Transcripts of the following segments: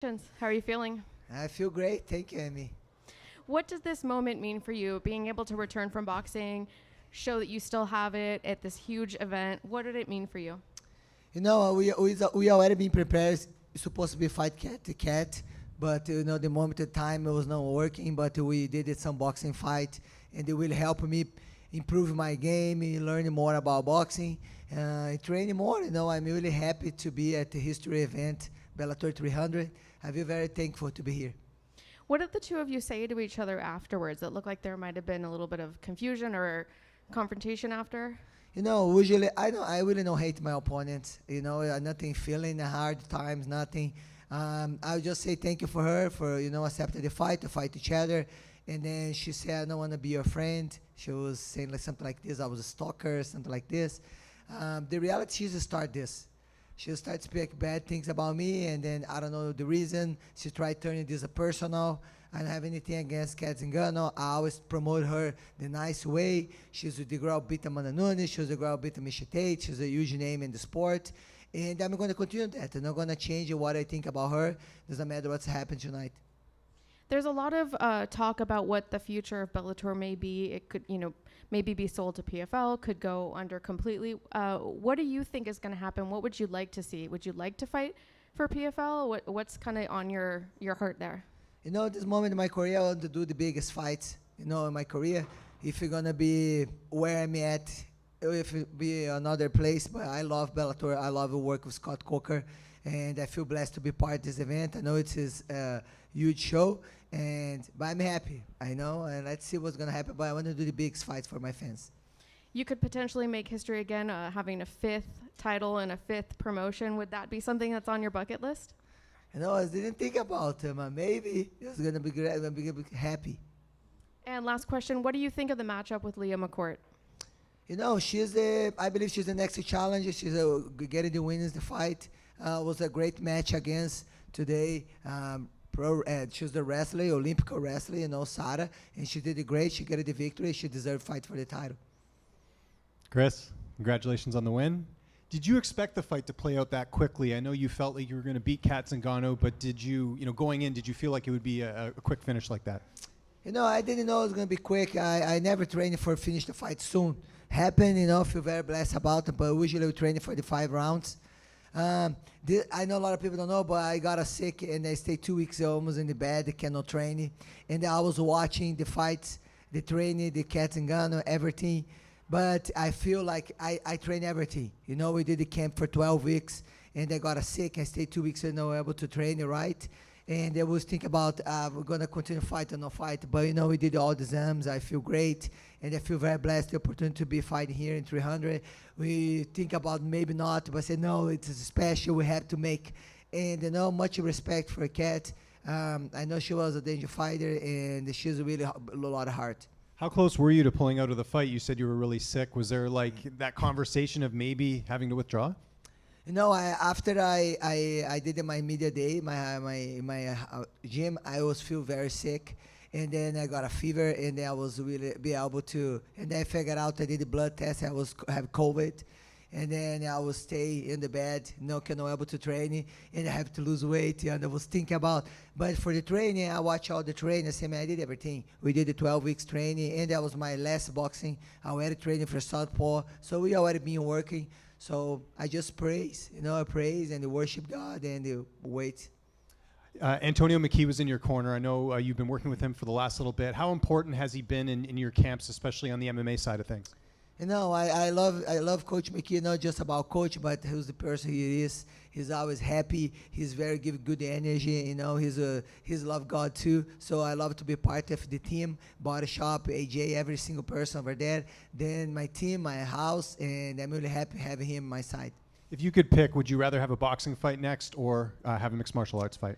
How are you feeling? I feel great. Thank you, Amy. What does this moment mean for you, being able to return from boxing, show that you still have it at this huge event? What did it mean for you? You know, we already been prepared. It's supposed to be fight cat to cat, but the moment the time it was not working. But we did it some boxing fight, and it will help me improve my game, learn more about boxing, training more. I'm really happy to be at the history event, Bellator 300. I feel very thankful to be here. What did the two of you say to each other afterwards? It looked like there might have been a little bit of confusion or confrontation after. Usually I really don't hate my opponents. Nothing feeling hard times, nothing. I would just say thank you for her for accepting the fight to fight each other. And then she said, I don't want to be your friend. She was saying like something like this. I was a stalker, something like this. The reality is to start this. She started speaking bad things about me, and then I don't know the reason. She tried turning this a personal. I don't have anything against Zingano. I always promote her the nice way. She's the girl beat Amanda Nunes. She's the girl beat Miesha Tate. She's a huge name in the sport. And I'm going to continue that. I'm not going to change what I think about her. Doesn't matter what's happened tonight. There's a lot of talk about what the future of Bellator may be. It could, maybe be sold to PFL, could go under completely. What do you think is going to happen? What would you like to see? Would you like to fight for PFL? What's kind of on your heart there? At this moment in my career, I want to do the biggest fights, in my career. If you're going to be where I'm at, if it be another place, but I love Bellator. I love to work with Scott Coker, and I feel blessed to be part of this event. I know it's his huge show, but I'm happy, and let's see what's going to happen, but I want to do the biggest fights for my fans. You could potentially make history again, having a 5th title and a 5th promotion. Would that be something that's on your bucket list? I didn't think about it, maybe. It's going to be great. I'm going to be happy. And last question, what do you think of the matchup with Leah McCourt? I believe she's the next challenger. She's getting the winners the fight. Was a great match against today. She's the wrestler, Olympic wrestler, Sarah, and she did it great. She got the victory. She deserved to fight for the title. Chris, congratulations on the win. Did you expect the fight to play out that quickly? I know you felt like you were going to beat Zingano, but did you, going in, did you feel like it would be a quick finish like that? I didn't know it was going to be quick. I never trained for finish the fight soon. Happened, feel very blessed about it, but usually we train for the 5 rounds. I know a lot of people don't know, but I got sick and I stayed 2 weeks almost in the bed, cannot train. And I was watching the fights, the training, the Zingano, everything. But I feel like I train everything. We did the camp for 12 weeks, and I got sick. I stayed 2 weeks able to train, right? And I was thinking about we're going to continue fight or not fight. But, we did all the exams. I feel great, and I feel very blessed the opportunity to be fighting here in 300. We think about maybe not, but I said, no, it's special. We have to make. And, much respect for Kat. I know she was a danger fighter, and she's really a lot of heart. How close were you to pulling out of the fight? You said you were really sick. Was there that conversation of maybe having to withdraw? After I did my media day, my gym, I was feel very sick, and then I got a fever, and then I was really be able to, and then I figured out I did the blood test, I have COVID, and then I was stay in the bed, cannot able to train, and I have to lose weight, and I was thinking about, but for the training, I watch all the training, I say, man, I did everything. We did the 12 weeks training, and that was my last boxing. I already training for Southpaw, so we already been working. So I just praise, I praise and worship God and wait. Antonio McKee was in your corner. I know you've been working with him for the last little bit. How important has he been in your camps, especially on the MMA side of things? I love Coach McKee, not just about coach, but who's the person he is. He's always happy. He's very give good energy. He's love God too. So I love to be part of the team, Body Shop, AJ, every single person over there. Then my team, my house, and I'm really happy having him on my side. If you could pick, would you rather have a boxing fight next or have a mixed martial arts fight?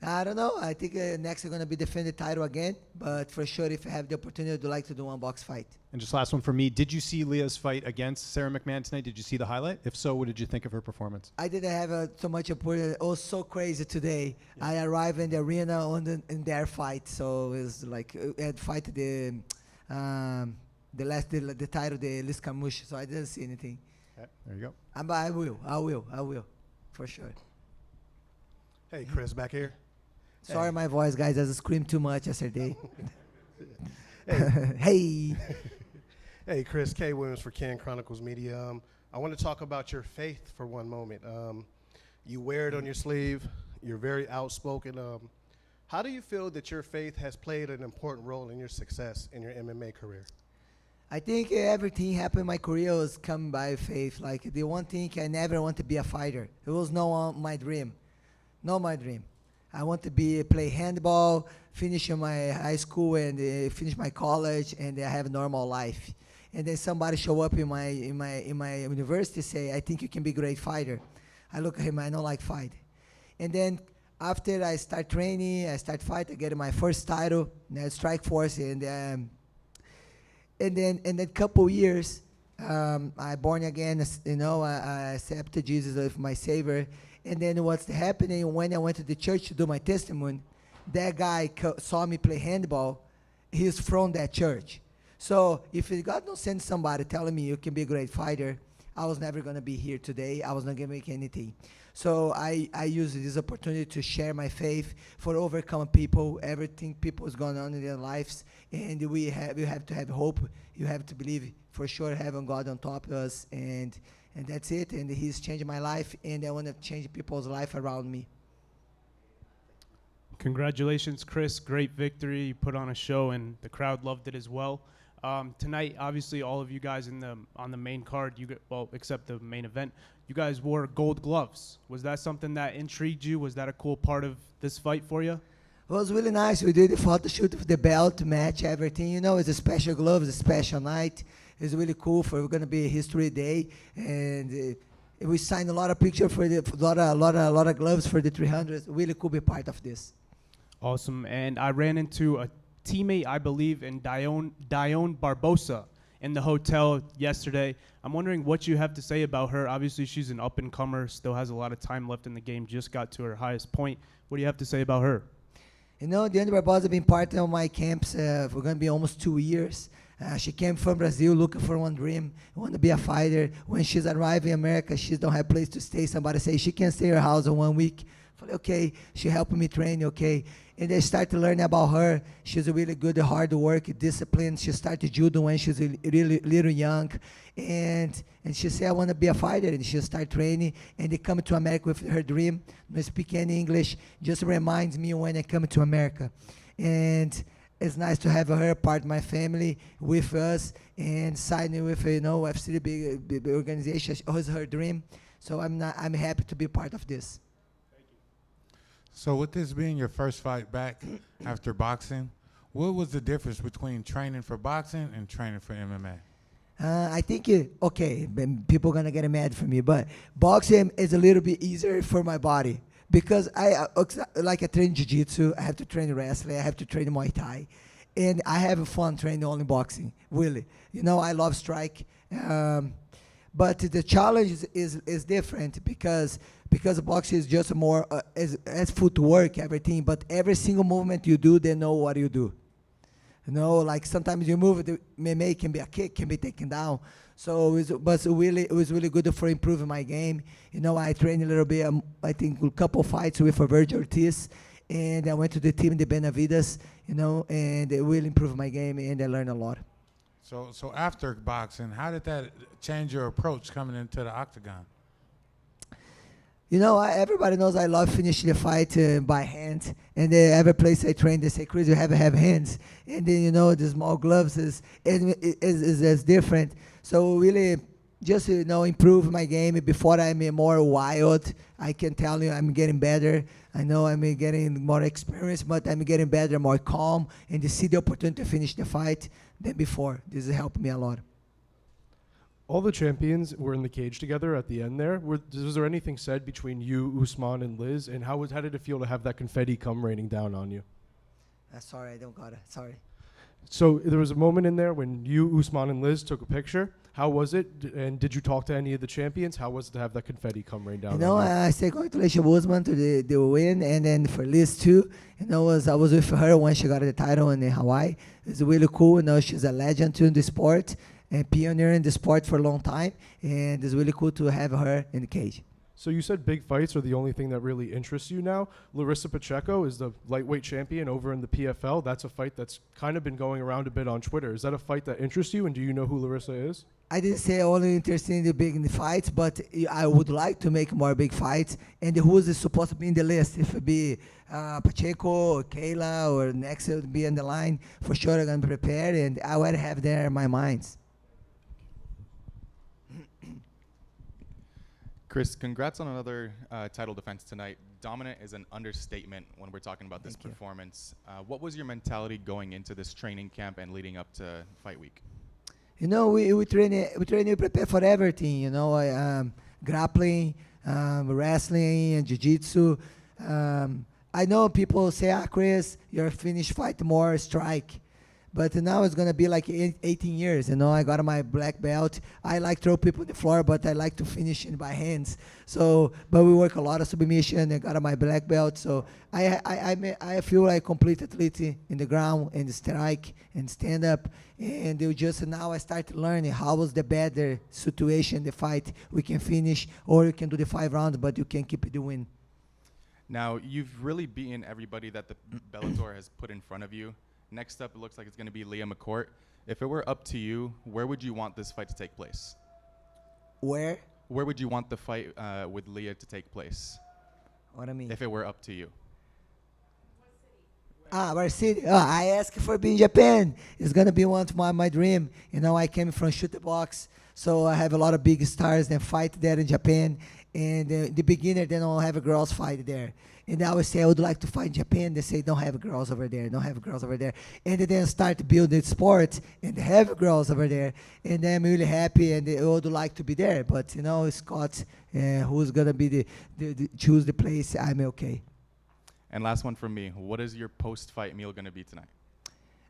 I don't know. I think next I'm going to be defend the title again. But for sure, if I have the opportunity, I'd like to do one box fight. And just last one for me. Did you see Leah's fight against Sarah McMahon tonight? Did you see the highlight? If so, what did you think of her performance? I didn't have so much opportunity. It was so crazy today. Yeah. I arrived in the arena in their fight. So it was like I had fight the title, the Liz Carmouche. So I didn't see anything. Okay, there you go. But I will, for sure. Hey, Cris, back here. Sorry, my voice, guys. I screamed too much yesterday. Hey. Hey. Hey, Cris, K. Williams for Can Chronicles Media. I want to talk about your faith for one moment. You wear it on your sleeve. You're very outspoken. How do you feel that your faith has played an important role in your success in your MMA career? I think everything happened in my career was come by faith. Like the one thing I never want to be a fighter. It was no my dream. Not my dream. I want to play handball, finish my high school and finish my college, and I have a normal life. And then somebody show up in my university say, I think you can be a great fighter. I look at him, I don't like fight. And then after I start training, I start fight, I get my first title, Strike Force, and then couple years, I born again, I accepted Jesus as my savior. And then what's happening when I went to the church to do my testimony, that guy saw me play handball. He's from that church. So if God don't send somebody telling me you can be a great fighter, I was never going to be here today. I was not going to make anything. So I use this opportunity to share my faith for overcome people, everything people is going on in their lives. And you have to have hope. You have to believe for sure having God on top of us. And that's it. And he's changed my life. And I want to change people's life around me. Congratulations, Cris. Great victory. You put on a show, and the crowd loved it as well. Tonight, obviously, all of you guys on the main card, except the main event, you guys wore gold gloves. Was that something that intrigued you? Was that a cool part of this fight for you? It was really nice. We did the photo shoot with the belt, match, everything. It's a special glove, it's a special night. It's really cool. We're going to be a history day, and we signed a lot of pictures for a lot of gloves for the 300. Really cool to be part of this. Awesome. And I ran into a teammate, I believe, in Dione Barbosa in the hotel yesterday. I'm wondering what you have to say about her. Obviously, she's an up-and-comer, still has a lot of time left in the game, just got to her highest point. What do you have to say about her? Dione Barbosa has been part of my camps for going to be almost 2 years. She came from Brazil looking for one dream, want to be a fighter. When she's arrived in America, she don't have place to stay. Somebody say she can stay in her house in 1 week. Okay, she helped me train, okay. And I started learning about her. She's a really good, hard work, discipline. She started judo when she's really little young. And she said, I want to be a fighter. And she started training. And they come to America with her dream. Not speak any English. Just reminds me when I come to America. And it's nice to have her part of my family with us and signing with, FC, big organization. It was her dream. So I'm happy to be part of this. So with this being your first fight back after boxing, what was the difference between training for boxing and training for MMA? I think, people are going to get mad for me, but boxing is a little bit easier for my body because I train Jiu-Jitsu, I have to train wrestling, I have to train Muay Thai, and I have fun training only boxing, really. I love strike. But the challenge is different because boxing is just more as footwork, everything. But every single movement you do, they know what you do. Like sometimes you move, the MMA can be a kick, can be taken down. So it was really good for improving my game. I trained a little bit. I think a couple fights with Virgil Ortiz, and I went to the team, the Benavides. And it really improved my game, and I learned a lot. So after boxing, how did that change your approach coming into the octagon? Everybody knows I love finishing the fight by hand. And every place I train, they say, Cris, you have to have hands. And then, the small gloves is different. So really, just, improve my game. Before I'm more wild, I can tell you I'm getting better. I know I'm getting more experience, but I'm getting better, more calm, and to see the opportunity to finish the fight than before. This has helped me a lot. All the champions were in the cage together at the end there. Was there anything said between you, Usman, and Liz? And how did it feel to have that confetti come raining down on you? Sorry, I don't got it. Sorry. So there was a moment in there when you, Usman, and Liz took a picture. How was it? And did you talk to any of the champions? How was it to have that confetti come rain down on you? I say congratulations, Usman, to the win. And then for Liz, too. I was with her when she got the title in Hawaii. It's really cool. She's a legend, too, in the sport. And pioneer in the sport for a long time. And it's really cool to have her in the cage. So you said big fights are the only thing that really interests you now. Larissa Pacheco is the lightweight champion over in the PFL. That's a fight that's kind of been going around a bit on Twitter. Is that a fight that interests you, and do you know who Larissa is? I didn't say only interested in the big fights, but I would like to make more big fights. And who's is supposed to be in the list? If it be Pacheco or Kayla or next to be on the line, for sure I'm going to prepare, and I already have there in my mind. Cris, congrats on another title defense tonight. Dominant is an understatement when we're talking about this performance. What was your mentality going into this training camp and leading up to fight week? You know, we prepare for everything. You know, grappling, wrestling, and jiu-jitsu. I know people say, Cris, you're finished fight more strike. But now it's going to be like 18 years. You know, I got my black belt. I like throw people on the floor, but I like to finish it by hands. So, but we work a lot of submission. I got my black belt. So I feel like complete athlete in the ground and the strike and stand up. And it just now I start learning how was the better situation, the fight. We can finish, or you can do the 5 rounds, but you can keep doing. Now, you've really beaten everybody that the Bellator has put in front of you. Next up, it looks like it's going to be Leah McCourt. If it were up to you, where would you want this fight to take place? Where? Where would you want the fight with Leah to take place? What I mean? If it were up to you. Where city? Oh, I asked for being in Japan. It's going to be one of my dream. You know, I came from shoot the box, so I have a lot of big stars that fight there in Japan. And the beginner, they don't have a girls fight there. And I always say, I would like to fight in Japan. They say, don't have girls over there, don't have girls over there. And they then start building sports and have girls over there. And I'm really happy, and I would like to be there. But, you know, Scott, who's going to be choose the place, I'm okay. And last one from me. What is your post-fight meal going to be tonight?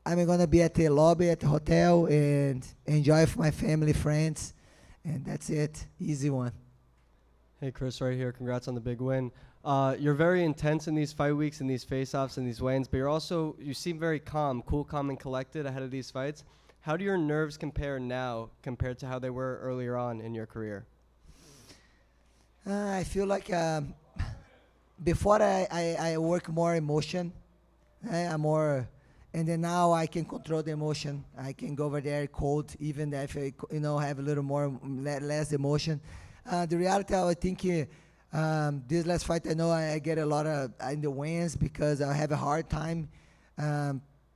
I'm going to be at the lobby at the hotel and enjoy with my family, friends. And that's it. Easy one. Hey, Cris, right here. Congrats on the big win. You're very intense in these fight weeks and these face-offs and these weigh-ins, but you seem very calm, cool, calm, and collected ahead of these fights. How do your nerves compare now compared to how they were earlier on in your career? I feel like before I work more emotion. I'm more, and then now I can control the emotion. I can go over there cold, even if I have a little more less emotion. The reality, I think this last fight, I know I get a lot of in the wins because I have a hard time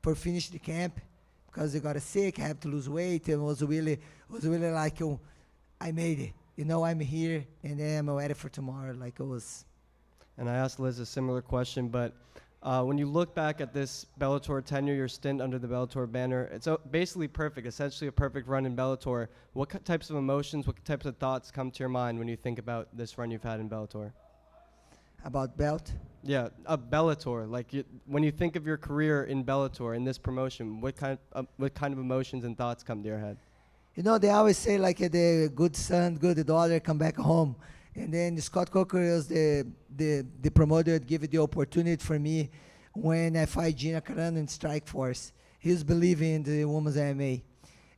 for finish the camp because I got sick. I have to lose weight. It was really like I made it. You know, I'm here and then I'm ready for tomorrow. Like it was. And I asked Liz a similar question, but when you look back at this Bellator tenure, your stint under the Bellator banner, it's basically perfect, essentially a perfect run in Bellator. What types of emotions, what types of thoughts come to your mind when you think about this run you've had in Bellator? About belt? Yeah, Bellator. Like when you think of your career in Bellator, in this promotion, what kind of emotions and thoughts come to your head? You know, they always say like the good son, good daughter come back home. And then Scott Coker was the promoter that gave the opportunity for me when I fight Gina Carano in Strike Force. He was believing in the women's MMA.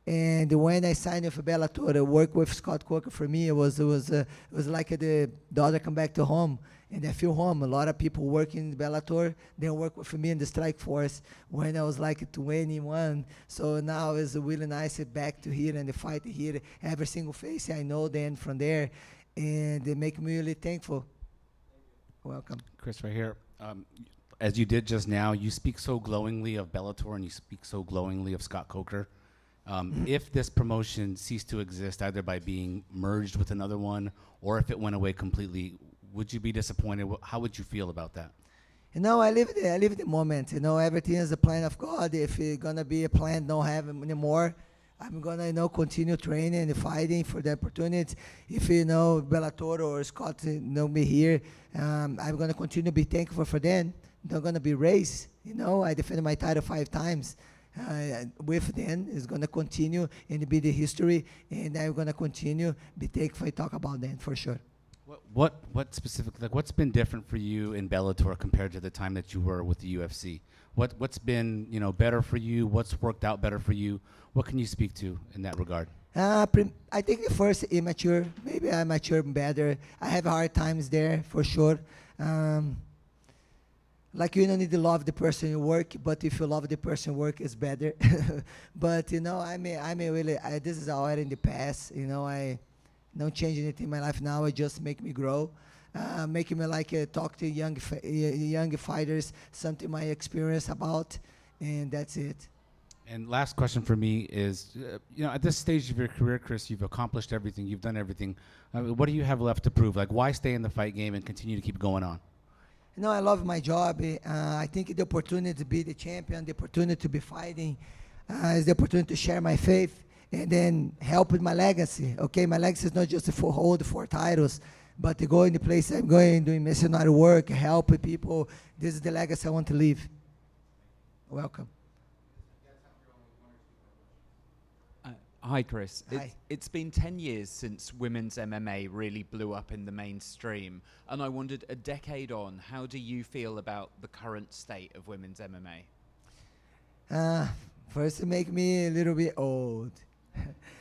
And when I signed with Bellator, to work with Scott Coker for me, it was like the daughter come back to home. And I feel home. A lot of people working in Bellator, they work with me in the Strike Force when I was like 21. So now it's really nice to back to here and the fight here. Every single face I know then from there. And they make me really thankful. Welcome. Cris, right here. As you did just now, you speak so glowingly of Bellator and you speak so glowingly of Scott Coker. If this promotion ceased to exist, either by being merged with another one or if it went away completely, would you be disappointed? How would you feel about that? You know, I live the moment. You know, everything is a plan of God. If it's going to be a plan, don't have anymore, I'm going to, continue training and fighting for the opportunity. If, Bellator or Scott know me here, I'm going to continue to be thankful for them. They're going to be raised. I defended my title 5 times. With them, it's going to continue and be the history, and I'm going to continue be thankful and talk about them for sure. What specifically, like what's been different for you in Bellator compared to the time that you were with the UFC? What's been, better for you? What's worked out better for you? What can you speak to in that regard? I think the first immature. Maybe I mature better. I have hard times there for sure. Like you don't need to love the person you work, but if you love the person you work, it's better. But you know, I really. This is already in the past. You know, I don't change anything in my life now. It just make me grow, making me like talk to young fighters, something my experience about, and that's it. And last question for me is, at this stage of your career, Chris, you've accomplished everything, you've done everything. What do you have left to prove? Like, why stay in the fight game and continue to keep going on? You know, I love my job. I think the opportunity to be the champion, the opportunity to be fighting, is the opportunity to share my faith and then help with my legacy. Okay, my legacy is not just to hold 4 titles, but to go in the place I'm going, doing missionary work, help with people. This is the legacy I want to leave. Welcome. Hi, Chris. Hi. It's been 10 years since women's MMA really blew up in the mainstream, and I wondered, a decade on, how do you feel about the current state of women's MMA? First, it make me a little bit old.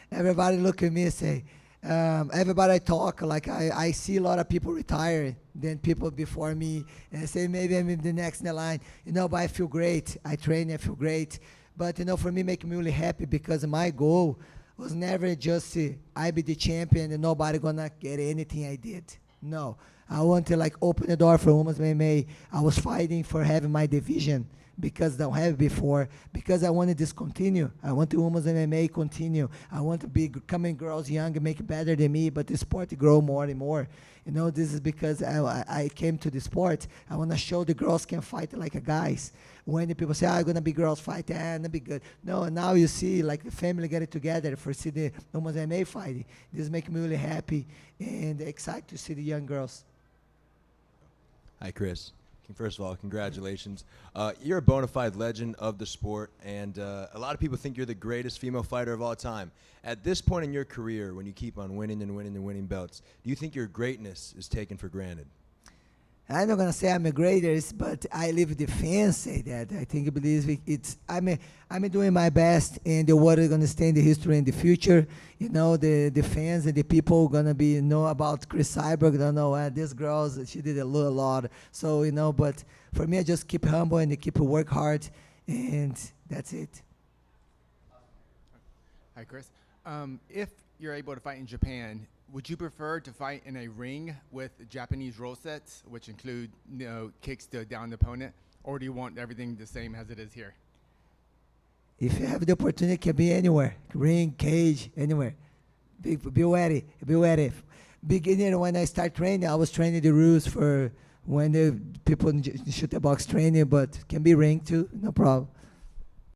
Everybody look at me and say, everybody I talk, like I see a lot of people retire than people before me, and I say maybe I'm in the next in the line. You know, but I feel great. I train, I feel great. But, you know, for me, make me really happy because my goal was never just I be the champion and nobody gonna get anything I did. No, I want to like open the door for women's MMA. I was fighting for having my division because I don't have it before, because I wanted this continue. I want the women's MMA continue. I want to be coming girls young and make it better than me, but the sport to grow more and more. You know, this is because I came to the sport. I want to show the girls can fight like a guys. When the people say, I'm going to be girls fight, and be good. No, now you see like the family getting together for see the women's MMA fighting. This makes me really happy and excited to see the young girls. Hi, Chris. First of all, congratulations. You're a bona fide legend of the sport, and a lot of people think you're the greatest female fighter of all time. At this point in your career, when you keep on winning and winning and winning belts, do you think your greatness is taken for granted? I'm not gonna say I'm the greatest, but I live the fans say that. I think I'm doing my best, and the word is gonna stay in the history in the future. You know, the fans and the people gonna be know about Cris Cyborg. Don't know this girl, she did a lot. So you know, but for me, I just keep humble and keep work hard, and that's it. Hi, Chris. If you're able to fight in Japan, would you prefer to fight in a ring with Japanese roll sets, which include kicks to down the opponent, or do you want everything the same as it is here? If you have the opportunity, it can be anywhere, ring, cage, anywhere. Be ready, be ready. Beginning when I start training, I was training the rules for when the people shoot the box training, but can be ring too, no problem.